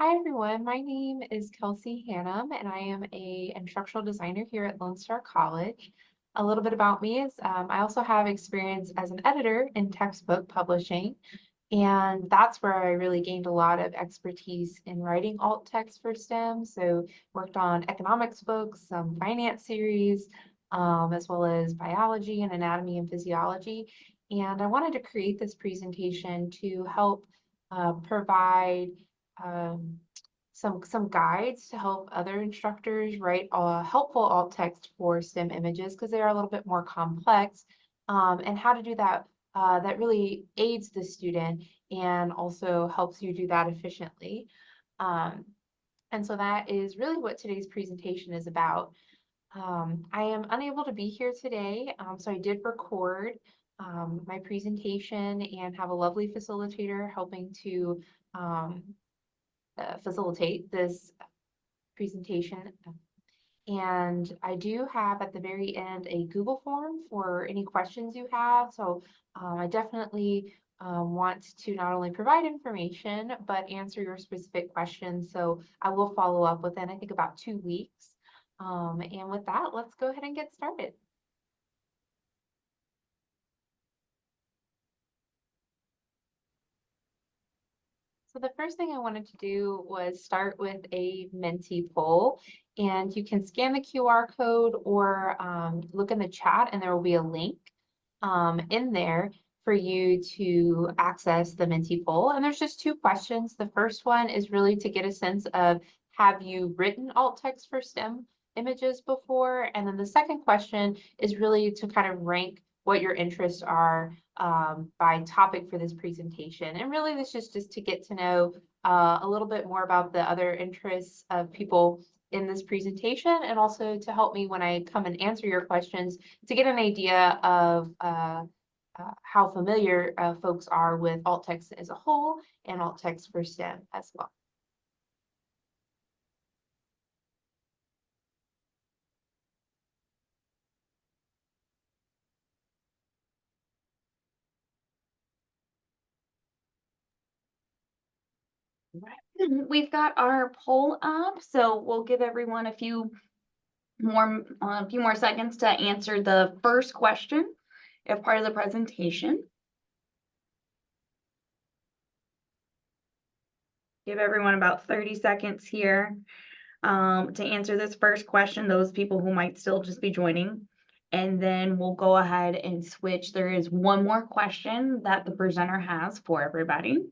Hi everyone, my name is Kelsey Hannum and I am a instructional designer here at Lone Star College. A little bit about me is I also have experience as an editor in textbook publishing, and that's where I really gained a lot of expertise in writing alt text for STEM. So worked on economics books, some finance series, as well as biology and anatomy and physiology. And I wanted to create this presentation to help provide um, some guides to help other instructors write helpful alt text for STEM images because they are a little bit more complex, and how to do that that really aids the student and also helps you do that efficiently. Um, and so that is really what today's presentation is about. I am unable to be here today, so I did record my presentation and have a lovely facilitator helping to um, facilitate this presentation. And I do have at the very end a Google form for any questions you have. So I definitely want to not only provide information, but answer your specific questions. So I will follow up within, I think, about 2 weeks. And with that, let's go ahead and get started. So the first thing I wanted to do was start with a Menti poll, and you can scan the QR code or look in the chat, and there will be a link in there for you to access the Menti poll. And there's just two questions. The first one is really to get a sense of, have you written alt text for STEM images before? And then the second question is really to kind of rank what your interests are by topic for this presentation. And really this is just to get to know a little bit more about the other interests of people in this presentation, and also to help me when I come and answer your questions to get an idea of how familiar folks are with alt text as a whole and alt text for STEM as well. Right. We've got our poll up, so we'll give everyone a few more seconds to answer the first question as part of the presentation. Give everyone about 30 seconds here to answer this first question, those people who might still just be joining. And then we'll go ahead and switch. There is one more question that the presenter has for everybody.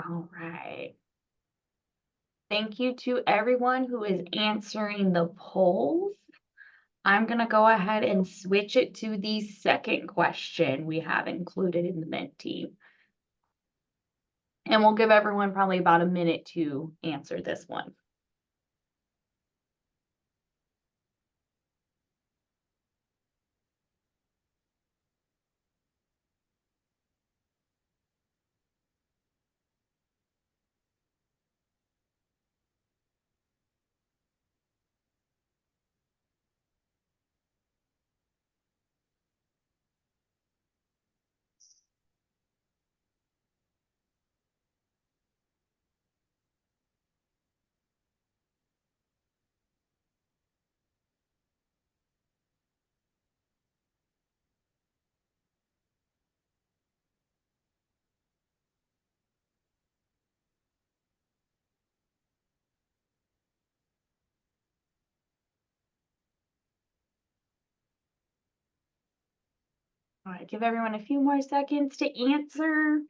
All right. Thank you to everyone who is answering the polls. I'm going to go ahead and switch it to the second question we have included in the Menti. And we'll give everyone probably about a minute to answer this one. All right, give everyone a few more seconds to answer.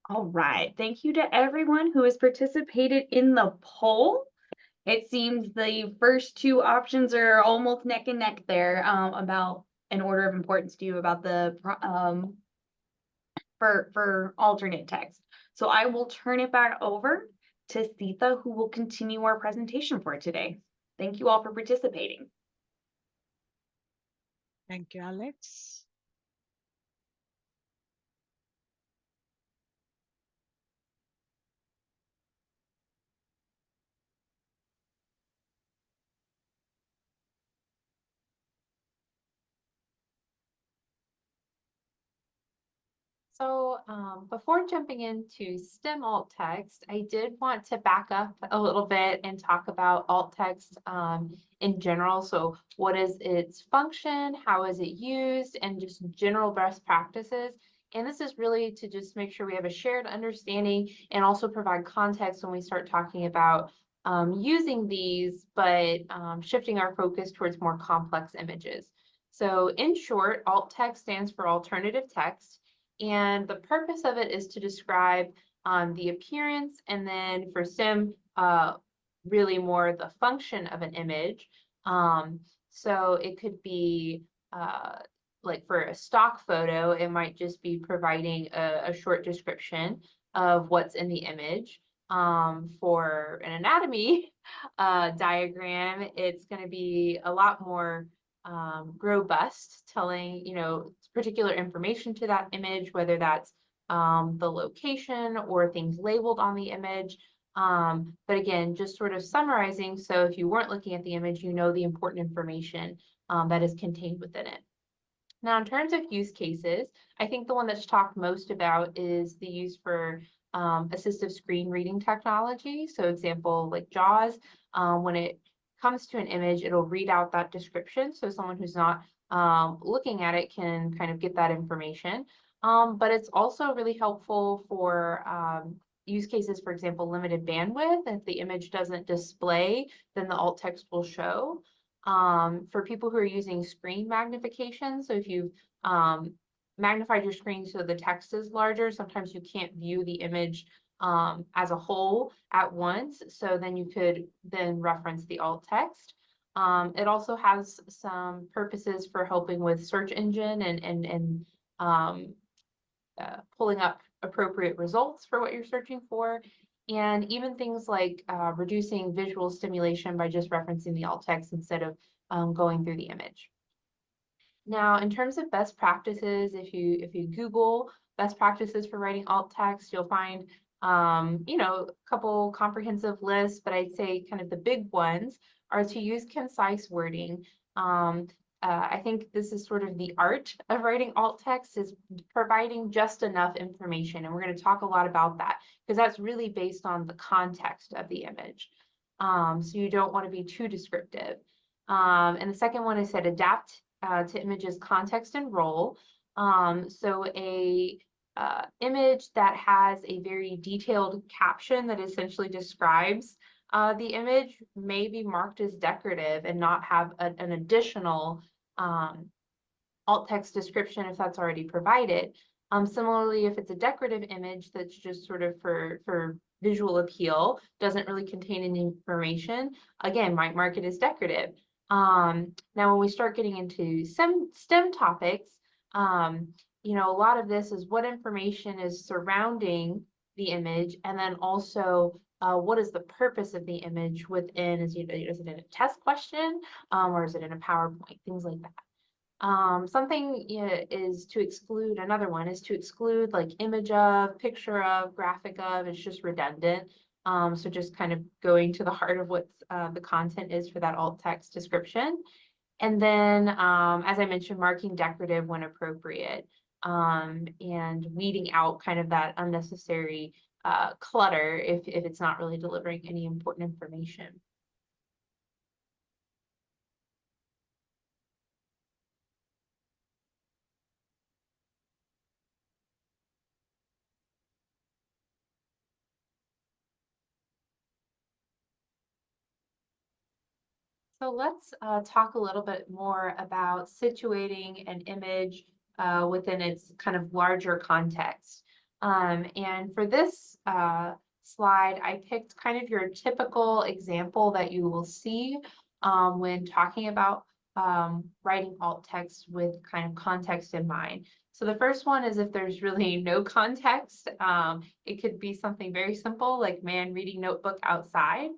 All right, thank you to everyone who has participated in the poll. It seems the first two options are almost neck and neck there, about an order of importance to you about the for alternate text. So I will turn it back over to Sita, who will continue our presentation for today. Thank you all for participating. Thank you, Alex. So before jumping into STEM alt text, I did want to back up a little bit and talk about alt text in general. So what is its function? How is it used? And just general best practices. And this is really to just make sure we have a shared understanding and also provide context when we start talking about using these, but shifting our focus towards more complex images. So in short, alt text stands for alternative text. And the purpose of it is to describe the appearance, and then for SIM, really more the function of an image. So it could be like for a stock photo, it might just be providing a short description of what's in the image. For an anatomy diagram, it's going to be a lot more robust, telling, particular information to that image, whether that's the location or things labeled on the image. But again, just sort of summarizing, so if you weren't looking at the image, you know the important information that is contained within it. Now, in terms of use cases, I think the one that's talked most about is the use for assistive screen reading technology. So example, like JAWS, when it comes to an image, it'll read out that description. So someone who's not looking at it can kind of get that information. But it's also really helpful for use cases, for example, limited bandwidth. If the image doesn't display, then the alt text will show. For people who are using screen magnification, so if you've magnified your screen so the text is larger, sometimes you can't view the image as a whole at once, so then you could then reference the alt text. It also has some purposes for helping with search engine and pulling up appropriate results for what you're searching for. And even things like reducing visual stimulation by just referencing the alt text instead of going through the image. Now, in terms of best practices, if you Google best practices for writing alt text, you'll find a couple comprehensive lists, but I'd say kind of the big ones are to use concise wording. I think this is sort of the art of writing alt text, is providing just enough information. And we're going to talk a lot about that because that's really based on the context of the image. So you don't want to be too descriptive. And the second one is said adapt to images context and role. So a image that has a very detailed caption that essentially describes the image may be marked as decorative and not have an additional alt text description if that's already provided. Similarly, if it's a decorative image that's just sort of for visual appeal, doesn't really contain any information, again, might mark it as decorative. Now, when we start getting into some STEM topics, a lot of this is what information is surrounding the image, and then also what is the purpose of the image within, is it in a test question, or is it in a PowerPoint, things like that. Something is to exclude, another one is to exclude like image of, picture of, graphic of, it's just redundant. So just kind of going to the heart of what the content is for that alt text description. And then, as I mentioned, marking decorative when appropriate, and weeding out kind of that unnecessary clutter if it's not really delivering any important information. So let's talk a little bit more about situating an image within its kind of larger context. And for this slide, I picked kind of your typical example that you will see when talking about writing alt text with kind of context in mind. So the first one is if there's really no context, it could be something very simple like man reading notebook outside.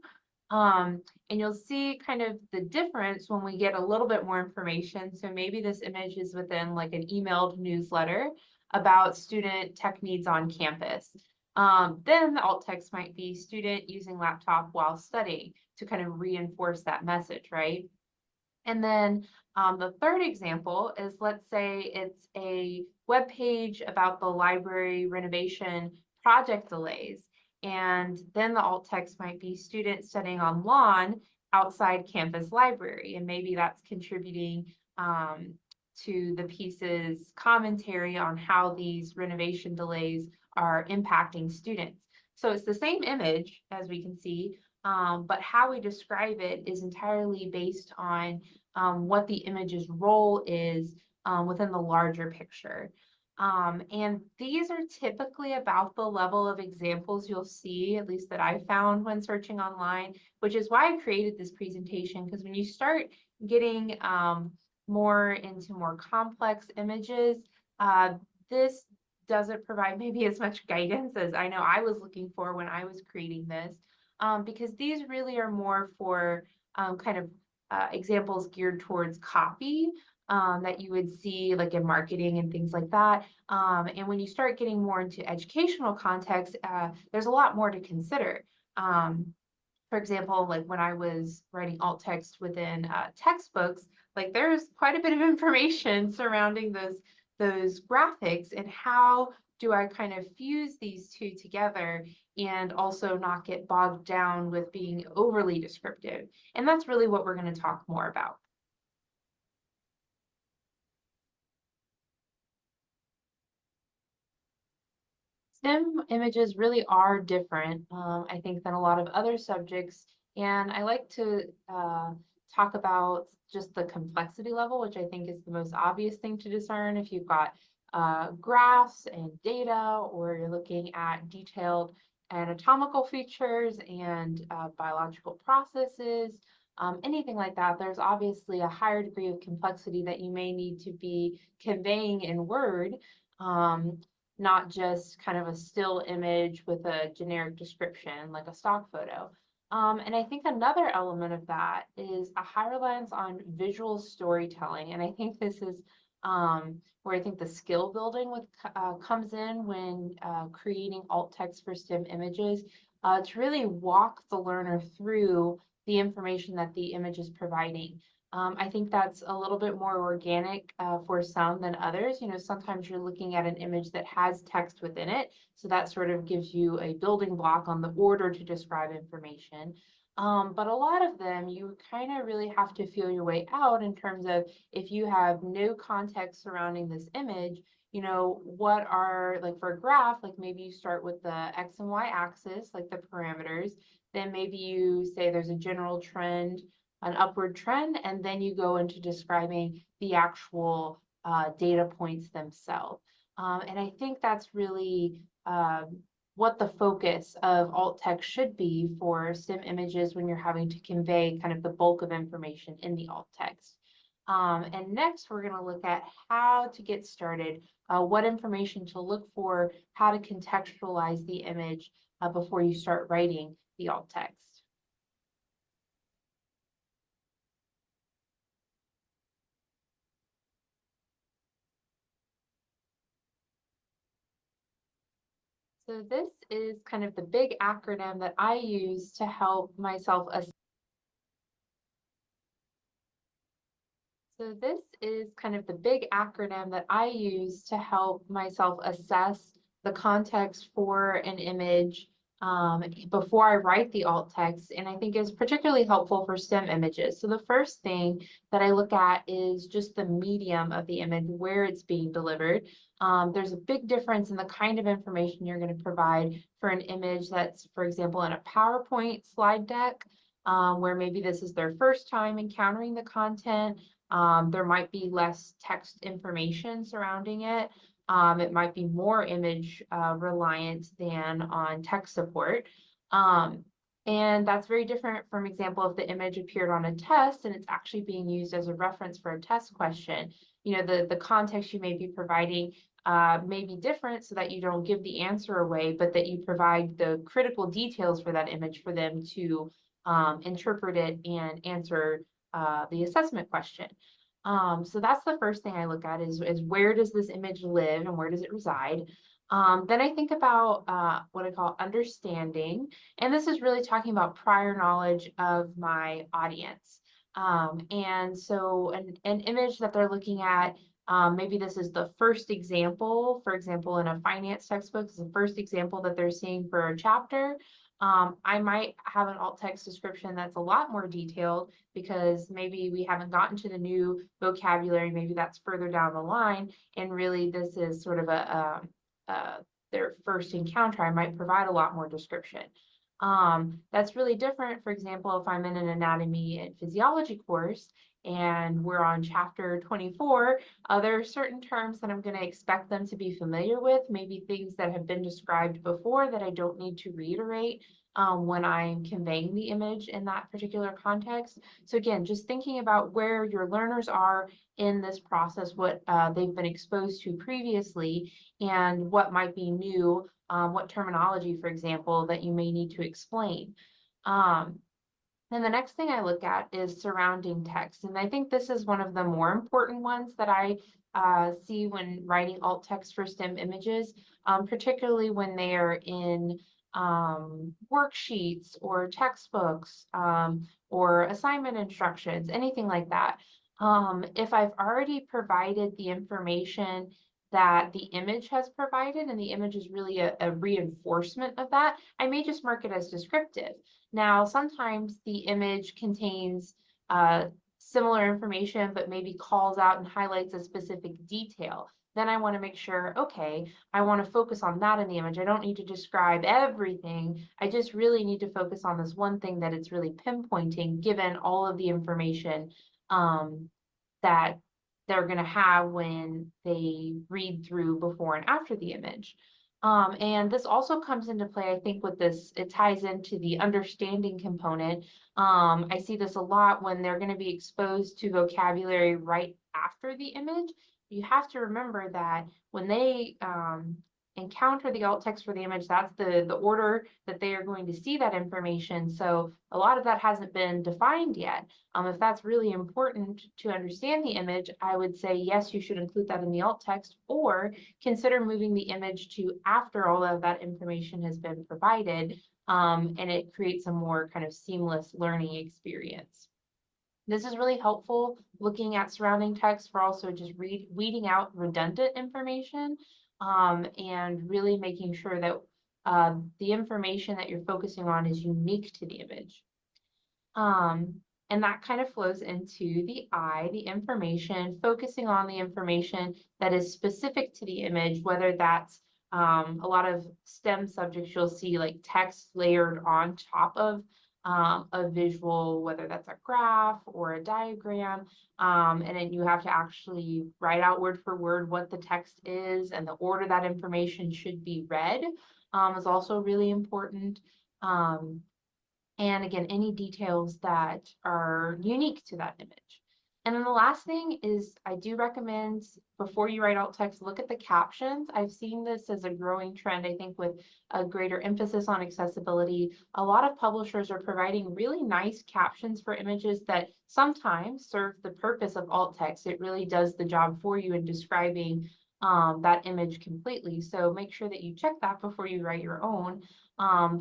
And you'll see kind of the difference when we get a little bit more information. So maybe this image is within like an emailed newsletter about student tech needs on campus. Then the alt text might be student using laptop while studying to kind of reinforce that message, right? And then the third example is, let's say it's a web page about the library renovation project delays. And then the alt text might be students studying on lawn outside campus library. And maybe that's contributing to the piece's commentary on how these renovation delays are impacting students. So it's the same image, as we can see, but how we describe it is entirely based on what the image's role is within the larger picture. And these are typically about the level of examples you'll see, at least that I found when searching online, which is why I created this presentation, because when you start getting more into more complex images, this doesn't provide maybe as much guidance as I know I was looking for when I was creating this, because these really are more for kind of examples geared towards copy that you would see like in marketing and things like that. And when you start getting more into educational context, there's a lot more to consider. For example, like when I was writing alt text within textbooks, like there's quite a bit of information surrounding those graphics, and how do I kind of fuse these two together and also not get bogged down with being overly descriptive. And that's really what we're going to talk more about. STEM images really are different, I think, than a lot of other subjects. And I like to talk about just the complexity level, which I think is the most obvious thing to discern if you've got graphs and data, or you're looking at detailed anatomical features and biological processes, anything like that. There's obviously a higher degree of complexity that you may need to be conveying in Word. Not just kind of a still image with a generic description like a stock photo. And I think another element of that is a high reliance on visual storytelling. And I think this is where I think the skill building comes in when creating alt text for STEM images, to really walk the learner through the information that the image is providing. I think that's a little bit more organic for some than others. You know, sometimes you're looking at an image that has text within it, so that sort of gives you a building block on the order to describe information. But a lot of them, you kind of really have to feel your way out in terms of, if you have no context surrounding this image, you know, what are, like for a graph, like maybe you start with the X and Y axis, like the parameters, then maybe you say there's a general trend, an upward trend, and then you go into describing the actual data points themselves. And I think that's really what the focus of alt text should be for STEM images when you're having to convey kind of the bulk of information in the alt text. And next, we're going to look at how to get started, what information to look for, how to contextualize the image before you start writing the alt text. So this is kind of the big acronym that I use to help myself assess. So this is kind of the big acronym that I use to help myself assess the context for an image before I write the alt text, and I think is particularly helpful for STEM images. So the first thing that I look at is just the medium of the image, where it's being delivered. There's a big difference in the kind of information you're going to provide for an image that's, for example, in a PowerPoint slide deck, where maybe this is their first time encountering the content. There might be less text information surrounding it. It might be more image reliant than on text support. And that's very different from example, if the image appeared on a test and it's actually being used as a reference for a test question. You know, the context you may be providing may be different so that you don't give the answer away, but that you provide the critical details for that image for them to interpret it and answer the assessment question. So that's the first thing I look at is where does this image live and where does it reside? Then I think about what I call understanding, and this is really talking about prior knowledge of my audience. And so an image that they're looking at, maybe this is the first example, for example, in a finance textbook, is the first example that they're seeing for a chapter. I might have an alt text description that's a lot more detailed because maybe we haven't gotten to the new vocabulary, maybe that's further down the line, and really this is sort of their first encounter. I might provide a lot more description. That's really different, for example, if I'm in an anatomy and physiology course and we're on chapter 24, there are certain terms that I'm going to expect them to be familiar with, maybe things that have been described before that I don't need to reiterate when I'm conveying the image in that particular context. So again, just thinking about where your learners are in this process, what they've been exposed to previously, and what might be new, what terminology, for example, that you may need to explain. Then the next thing I look at is surrounding text. And I think this is one of the more important ones that I see when writing alt text for STEM images, particularly when they are in worksheets or textbooks or assignment instructions, anything like that. If I've already provided the information that the image has provided and the image is really a reinforcement of that, I may just mark it as descriptive. Now, sometimes the image contains similar information, but maybe calls out and highlights a specific detail. Then I want to make sure, okay, I want to focus on that in the image. I don't need to describe everything. I just really need to focus on this one thing that it's really pinpointing, given all of the information that they're going to have when they read through before and after the image. And this also comes into play, I think, with this, it ties into the understanding component. I see this a lot when they're going to be exposed to vocabulary right after the image. You have to remember that when they encounter the alt text for the image, that's the order that they are going to see that information. So a lot of that hasn't been defined yet. If that's really important to understand the image, I would say, yes, you should include that in the alt text, or consider moving the image to after all of that information has been provided, and it creates a more kind of seamless learning experience. This is really helpful looking at surrounding text for also just weeding out redundant information and really making sure that the information that you're focusing on is unique to the image. And that kind of flows into the I, the information, focusing on the information that is specific to the image, whether that's a lot of STEM subjects, you'll see like text layered on top of a visual, whether that's a graph or a diagram. And then you have to actually write out word for word what the text is and the order that information should be read is also really important. And again, any details that are unique to that image. And then the last thing is I do recommend before you write alt text, look at the captions. I've seen this as a growing trend, I think, with a greater emphasis on accessibility. A lot of publishers are providing really nice captions for images that sometimes serve the purpose of alt text. It really does the job for you in describing that image completely. So make sure that you check that before you write your own.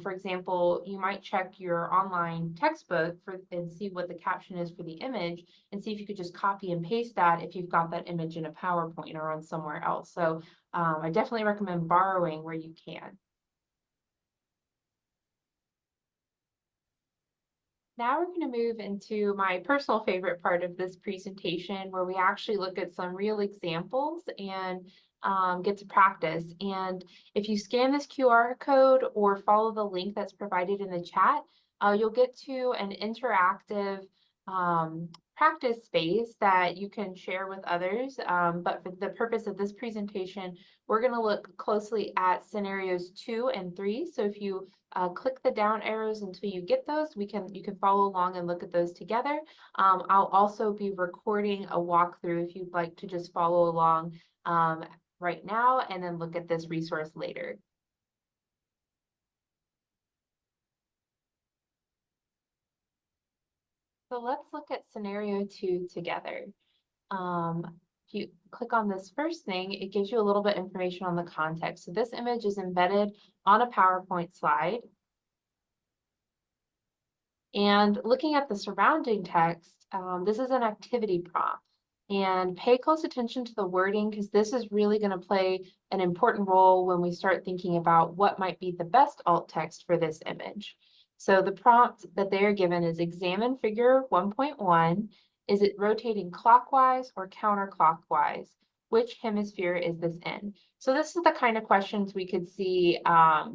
For example, you might check your online textbook and see what the caption is for the image and see if you could just copy and paste that if you've got that image in a PowerPoint or on somewhere else. So I definitely recommend borrowing where you can. Now we're going to move into my personal favorite part of this presentation where we actually look at some real examples and get to practice. And if you scan this QR code or follow the link that's provided in the chat, you'll get to an interactive practice space that you can share with others. But for the purpose of this presentation, we're going to look closely at scenarios 2 and 3. So if you click the down arrows until you get those, you can follow along and look at those together. I'll also be recording a walkthrough if you'd like to just follow along right now and then look at this resource later. So let's look at scenario 2 together. If you click on this first thing, it gives you a little bit of information on the context. So this image is embedded on a PowerPoint slide. And looking at the surrounding text, this is an activity prompt. And pay close attention to the wording because this is really going to play an important role when we start thinking about what might be the best alt text for this image. So the prompt that they are given is examine figure 1.1. Is it rotating clockwise or counterclockwise? Which hemisphere is this in? So this is the kind of questions we could see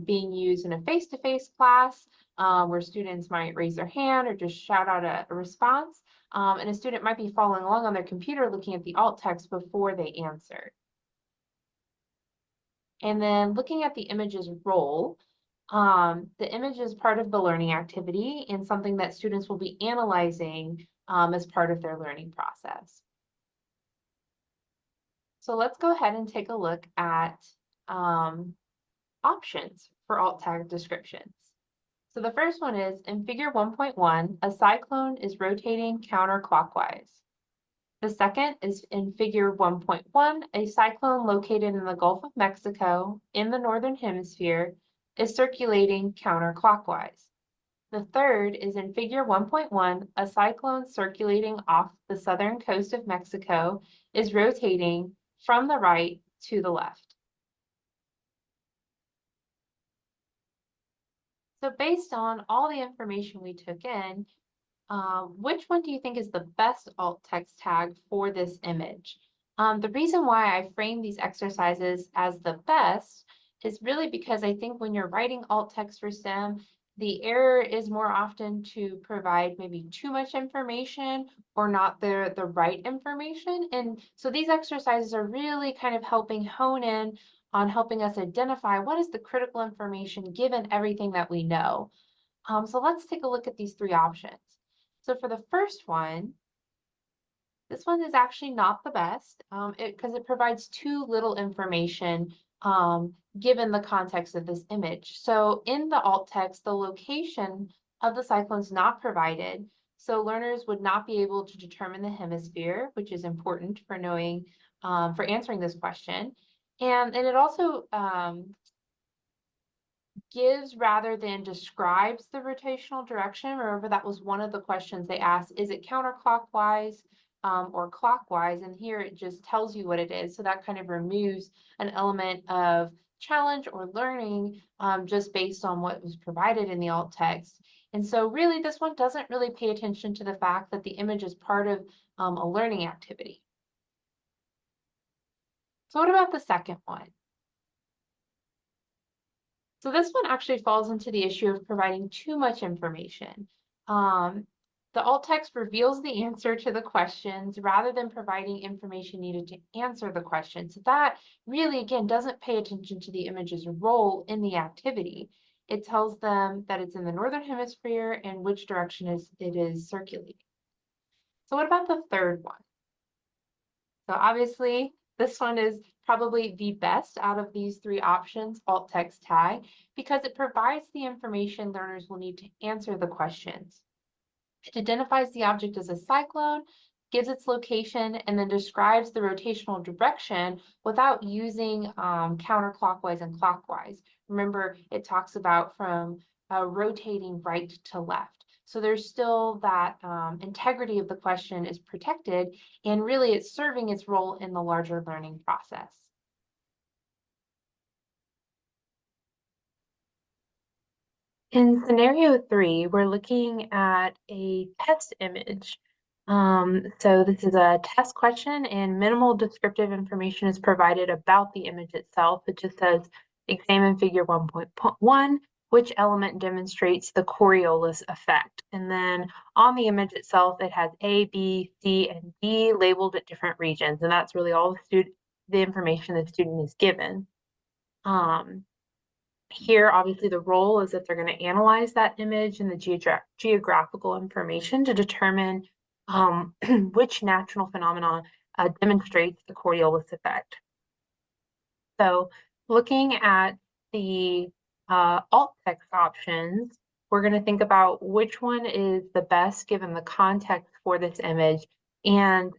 being used in a face-to-face class where students might raise their hand or just shout out a response. And a student might be following along on their computer looking at the alt text before they answer. And then looking at the image's role, the image is part of the learning activity and something that students will be analyzing as part of their learning process. So let's go ahead and take a look at options for alt text descriptions. So the first one is, in figure 1.1, a cyclone is rotating counterclockwise. The second is in figure 1.1, a cyclone located in the Gulf of Mexico in the Northern Hemisphere is circulating counterclockwise. The third is in figure 1.1, a cyclone circulating off the southern coast of Mexico is rotating from the right to the left. So based on all the information we took in, which one do you think is the best alt text tag for this image? The reason why I frame these exercises as the best is really because I think when you're writing alt text for STEM, the error is more often to provide maybe too much information or not the right information. And so these exercises are really kind of helping hone in on helping us identify what is the critical information given everything that we know. So let's take a look at these three options. So for the first one, this one is actually not the best because it provides too little information given the context of this image. So in the alt text, the location of the cyclone is not provided. So learners would not be able to determine the hemisphere, which is important for knowing, for answering this question. And it also gives rather than describes the rotational direction. Remember, that was one of the questions they asked. Is it counterclockwise or clockwise? And here it just tells you what it is. So that kind of removes an element of challenge or learning just based on what was provided in the alt text. And so really this one doesn't really pay attention to the fact that the image is part of a learning activity. So what about the second one? So this one actually falls into the issue of providing too much information. The alt text reveals the answer to the questions rather than providing information needed to answer the question. So that really, again, doesn't pay attention to the image's role in the activity. It tells them that it's in the Northern Hemisphere and which direction it is circulating. So what about the third one? So obviously, this one is probably the best out of these three options, alt text tag, because it provides the information learners will need to answer the questions. It identifies the object as a cyclone, gives its location, and then describes the rotational direction without using counterclockwise and clockwise. Remember, it talks about from rotating right to left. So there's still that integrity of the question is protected, and really it's serving its role in the larger learning process. In scenario 3, we're looking at a test image. So this is a test question and minimal descriptive information is provided about the image itself. It just says examine figure 1.1. which element demonstrates the Coriolis effect. And then on the image itself, it has A, B, C, and D labeled at different regions. And that's really all the information the student is given. Here, obviously, the role is that they're going to analyze that image and the geographical information to determine which natural phenomenon demonstrates the Coriolis effect. So looking at the alt text options, we're going to think about which one is the best given the context for this image, and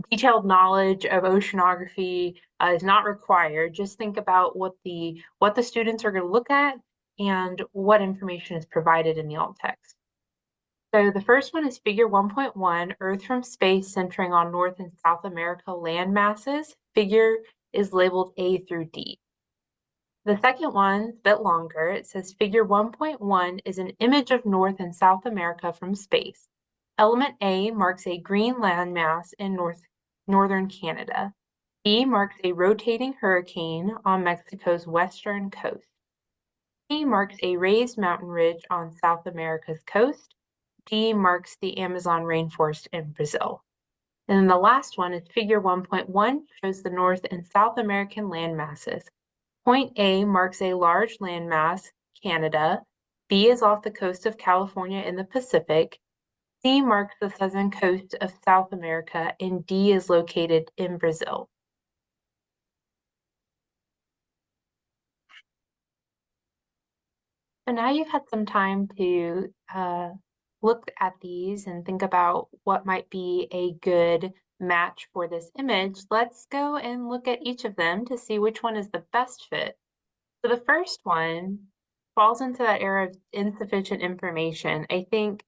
detailed knowledge of oceanography is not required. Just think about what the students are going to look at and what information is provided in the alt text. So the first one is figure 1.1, Earth from space centering on North and South America land masses. Figure is labeled A through D. The second one is a bit longer. It says figure 1.1 is an image of North and South America from space. Element A marks a green landmass in northern Canada. B marks a rotating hurricane on Mexico's western coast. C marks a raised mountain ridge on South America's coast. D marks the Amazon rainforest in Brazil. And then the last one is figure 1.1 shows the North and South American land masses. Point A marks a large landmass, Canada. B is off the coast of California in the Pacific. C marks the southern coast of South America, and D is located in Brazil. So now you've had some time to look at these and think about what might be a good match for this image. Let's go and look at each of them to see which one is the best fit. So the first one falls into that area of insufficient information. I think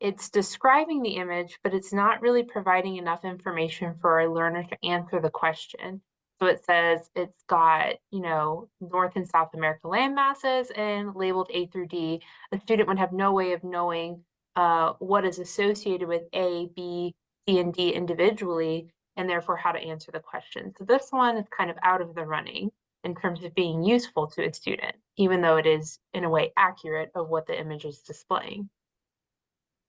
it's describing the image, but it's not really providing enough information for a learner to answer the question. So it says it's got, North and South America land masses and labeled A through D. A student would have no way of knowing what is associated with A, B, C, and D individually, and therefore how to answer the question. So this one is kind of out of the running in terms of being useful to a student, even though it is in a way accurate of what the image is displaying.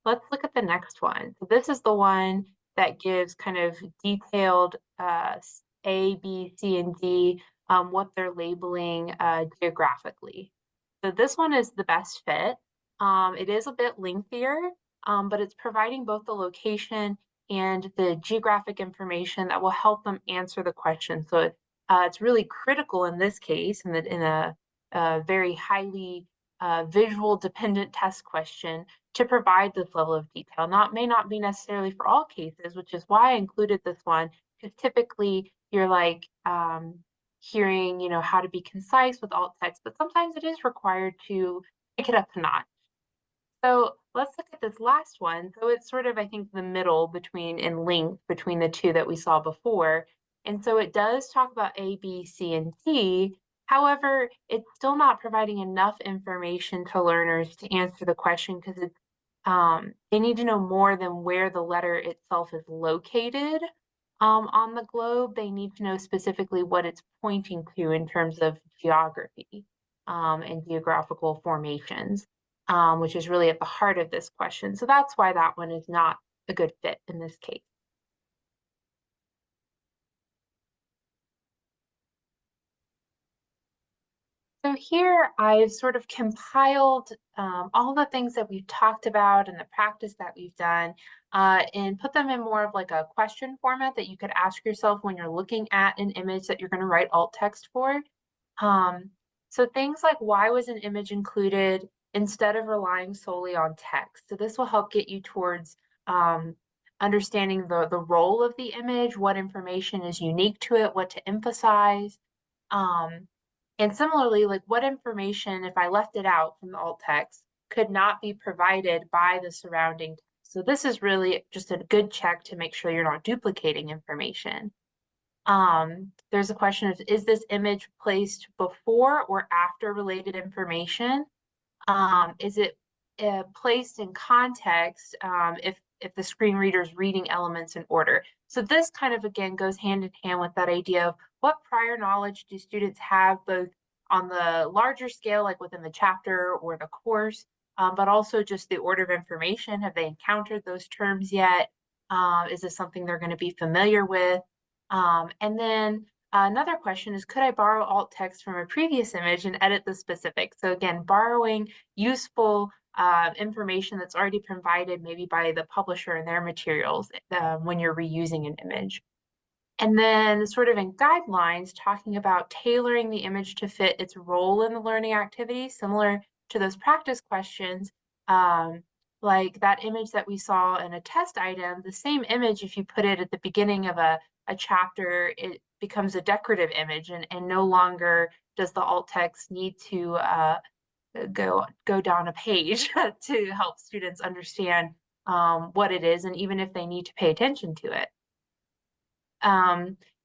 Let's look at the next one. So this is the one that gives kind of detailed A, B, C, and D, what they're labeling geographically. So this one is the best fit. It is a bit lengthier, but it's providing both the location and the geographic information that will help them answer the question. So it's really critical in this case, in a very highly visual dependent test question, to provide this level of detail. May not be necessarily for all cases, which is why I included this one, because typically you're like hearing, how to be concise with alt text, but sometimes it is required to pick it up a notch. So let's look at this last one. So it's sort of, I think, the middle in length between the two that we saw before. And so it does talk about A, B, C, and D. However, it's still not providing enough information to learners to answer the question, because they need to know more than where the letter itself is located on the globe. They need to know specifically what it's pointing to in terms of geography and geographical formations, which is really at the heart of this question. So that's why that one is not a good fit in this case. So here I've sort of compiled all the things that we've talked about and the practice that we've done and put them in more of like a question format that you could ask yourself when you're looking at an image that you're going to write alt text for. So things like, why was an image included instead of relying solely on text? So this will help get you towards understanding the role of the image, what information is unique to it, what to emphasize. And similarly, like what information, if I left it out from the alt text, could not be provided by the surrounding text. So this is really just a good check to make sure you're not duplicating information. There's a question of, is this image placed before or after related information? Is it placed in context if the screen reader is reading elements in order? So this kind of, again, goes hand in hand with that idea of what prior knowledge do students have, both on the larger scale, like within the chapter or the course, but also just the order of information. Have they encountered those terms yet? Is this something they're going to be familiar with? And then another question is, could I borrow alt text from a previous image and edit the specifics? So again, borrowing useful information that's already provided maybe by the publisher in their materials when you're reusing an image. And then sort of in guidelines, talking about tailoring the image to fit its role in the learning activity, similar to those practice questions, like that image that we saw in a test item, the same image, if you put it at the beginning of a chapter, it becomes a decorative image, and no longer does the alt text need to go down a page to help students understand what it is, and even if they need to pay attention to it.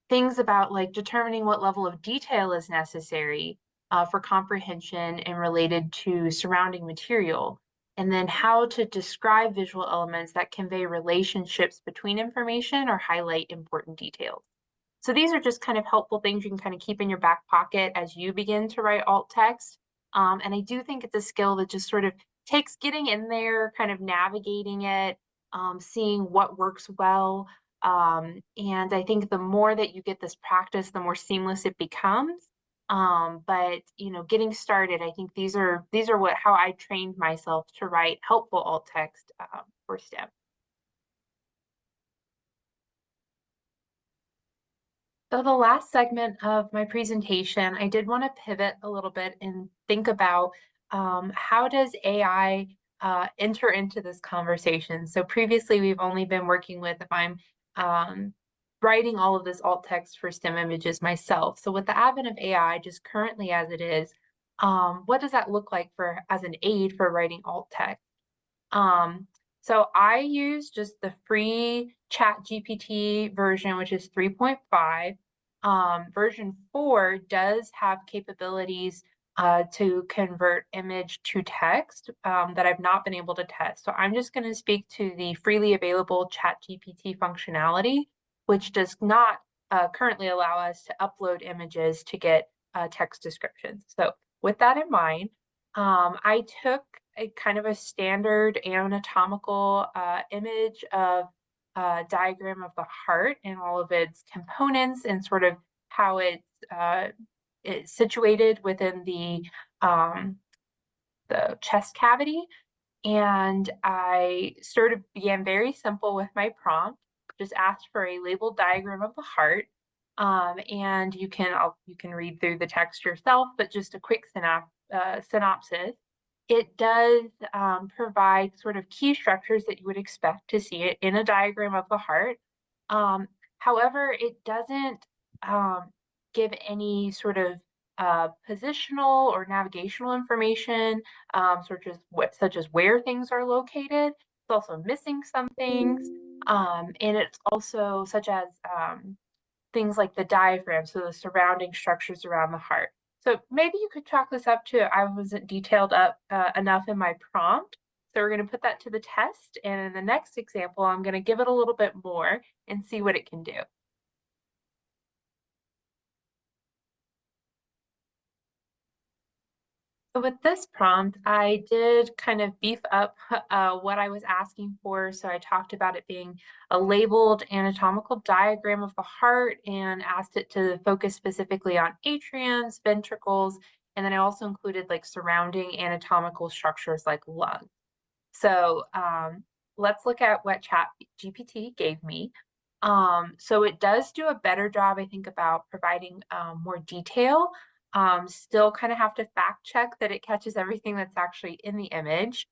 Things about like determining what level of detail is necessary for comprehension and related to surrounding material, and then how to describe visual elements that convey relationships between information or highlight important details. So these are just kind of helpful things you can kind of keep in your back pocket as you begin to write alt text. And I do think it's a skill that just sort of takes getting in there, kind of navigating it, seeing what works well. And I think the more that you get this practice, the more seamless it becomes. But you know, getting started, I think these are how I trained myself to write helpful alt text for STEM. So the last segment of my presentation, I did want to pivot a little bit and think about how does AI enter into this conversation? So previously, we've only been working with if I'm writing all of this alt text for STEM images myself. So with the advent of AI, just currently as it is, what does that look like for as an aid for writing alt text? So I use just the free ChatGPT version, which is 3.5. Version 4 does have capabilities to convert image to text that I've not been able to test. So I'm just going to speak to the freely available ChatGPT functionality, which does not currently allow us to upload images to get text descriptions. So with that in mind, I took a kind of a standard anatomical image of a diagram of the heart and all of its components and sort of how it's situated within the chest cavity. And I sort of began very simple with my prompt, just asked for a labeled diagram of the heart. And you can read through the text yourself, but just a quick synopsis. It does provide sort of key structures that you would expect to see it in a diagram of the heart. However, it doesn't give any sort of positional or navigational information, such as where things are located. It's also missing some things, and it's also such as things like the diaphragm, so the surrounding structures around the heart. So maybe you could chalk this up to I wasn't detailed up enough in my prompt. So we're going to put that to the test. And in the next example, I'm going to give it a little bit more and see what it can do. So with this prompt, I did kind of beef up what I was asking for. So I talked about it being a labeled anatomical diagram of the heart and asked it to focus specifically on atriums, ventricles, and then I also included like surrounding anatomical structures like lungs. So let's look at what ChatGPT gave me. So it does do a better job, I think, about providing more detail. Still kind of have to fact check that it catches everything that's actually in the image.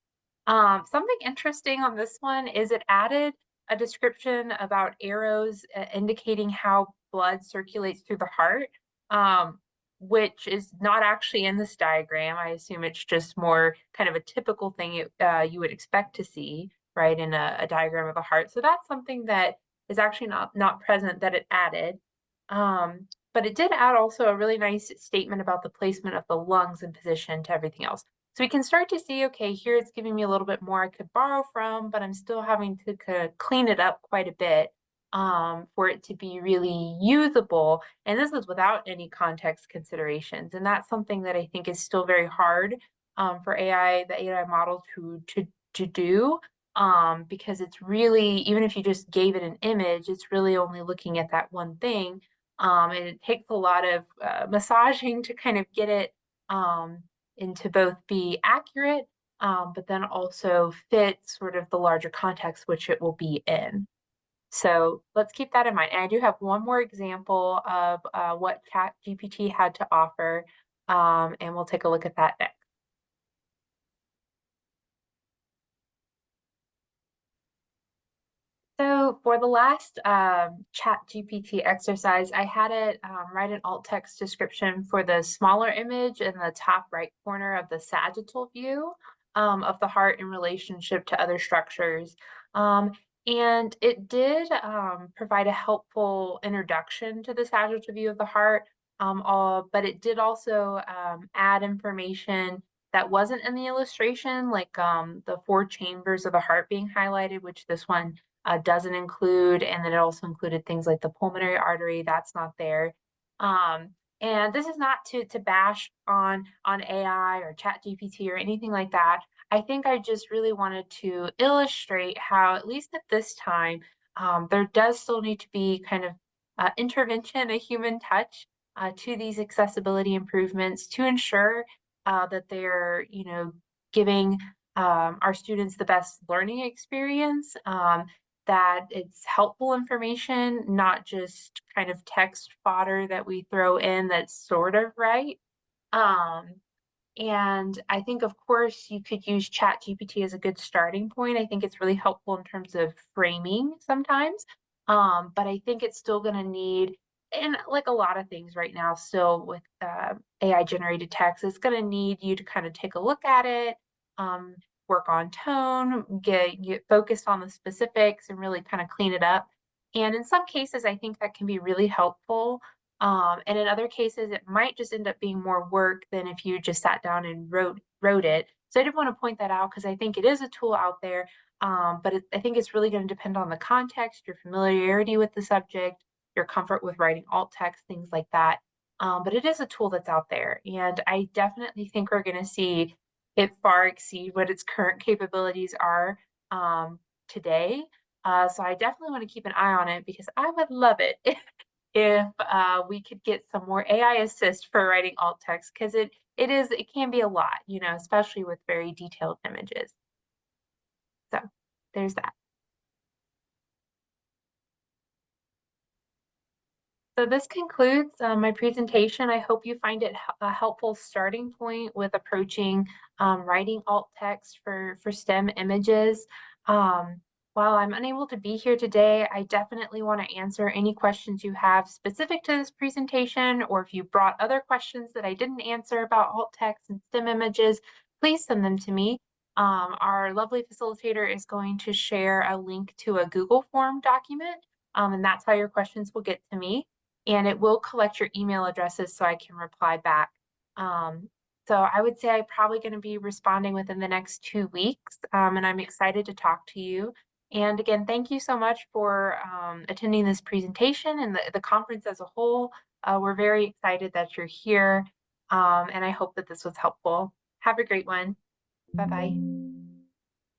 Something interesting on this one is it added a description about arrows indicating how blood circulates through the heart, which is not actually in this diagram. I assume it's just more kind of a typical thing you would expect to see, right, in a diagram of the heart. So that's something that is actually not present that it added. But it did add also a really nice statement about the placement of the lungs in position to everything else. So we can start to see, okay, here it's giving me a little bit more I could borrow from, but I'm still having to clean it up quite a bit. for it to be really usable. And this is without any context considerations. And that's something that I think is still very hard for AI, the AI model to do, because it's really, even if you just gave it an image, it's really only looking at that one thing. And it takes a lot of massaging to kind of get it and to both be accurate, but then also fit sort of the larger context which it will be in. So let's keep that in mind. And I do have one more example of what ChatGPT had to offer, and we'll take a look at that next. So for the last ChatGPT exercise, I had it write an alt text description for the smaller image in the top right corner of the sagittal view of the heart in relationship to other structures. And it did provide a helpful introduction to the sagittal view of the heart, but it did also add information that wasn't in the illustration, like the 4 chambers of the heart being highlighted, which this one doesn't include, and then it also included things like the pulmonary artery, that's not there. And this is not to bash on AI or ChatGPT or anything like that. I think I just really wanted to illustrate how, at least at this time, there does still need to be kind of intervention, a human touch to these accessibility improvements to ensure that they're, giving our students the best learning experience, that it's helpful information, not just kind of text fodder that we throw in that's sort of right. Um, and I think, of course, you could use ChatGPT as a good starting point. I think it's really helpful in terms of framing sometimes. But I think it's still going to need, and like a lot of things right now, still with AI generated text, it's going to need you to kind of take a look at it, work on tone, get focused on the specifics, and really kind of clean it up. And in some cases, I think that can be really helpful. And in other cases, it might just end up being more work than if you just sat down and wrote it. So I did want to point that out because I think it is a tool out there, but I think it's really going to depend on the context, your familiarity with the subject, your comfort with writing alt text, things like that. But it is a tool that's out there, and I definitely think we're going to see it far exceed what its current capabilities are today. So I definitely want to keep an eye on it because I would love it if we could get some more AI assist for writing alt text, because it can be a lot, especially with very detailed images. So there's that. So this concludes my presentation. I hope you find it a helpful starting point with approaching writing alt text for STEM images. While I'm unable to be here today, I definitely want to answer any questions you have specific to this presentation, or if you brought other questions that I didn't answer about alt text and STEM images, please send them to me. Our lovely facilitator is going to share a link to a Google form document, and that's how your questions will get to me. And it will collect your email addresses so I can reply back. So I would say I'm probably going to be responding within the next 2 weeks, and I'm excited to talk to you. And again, thank you so much for attending this presentation and the conference as a whole. We're very excited that you're here, and I hope that this was helpful. Have a great one. Bye-bye.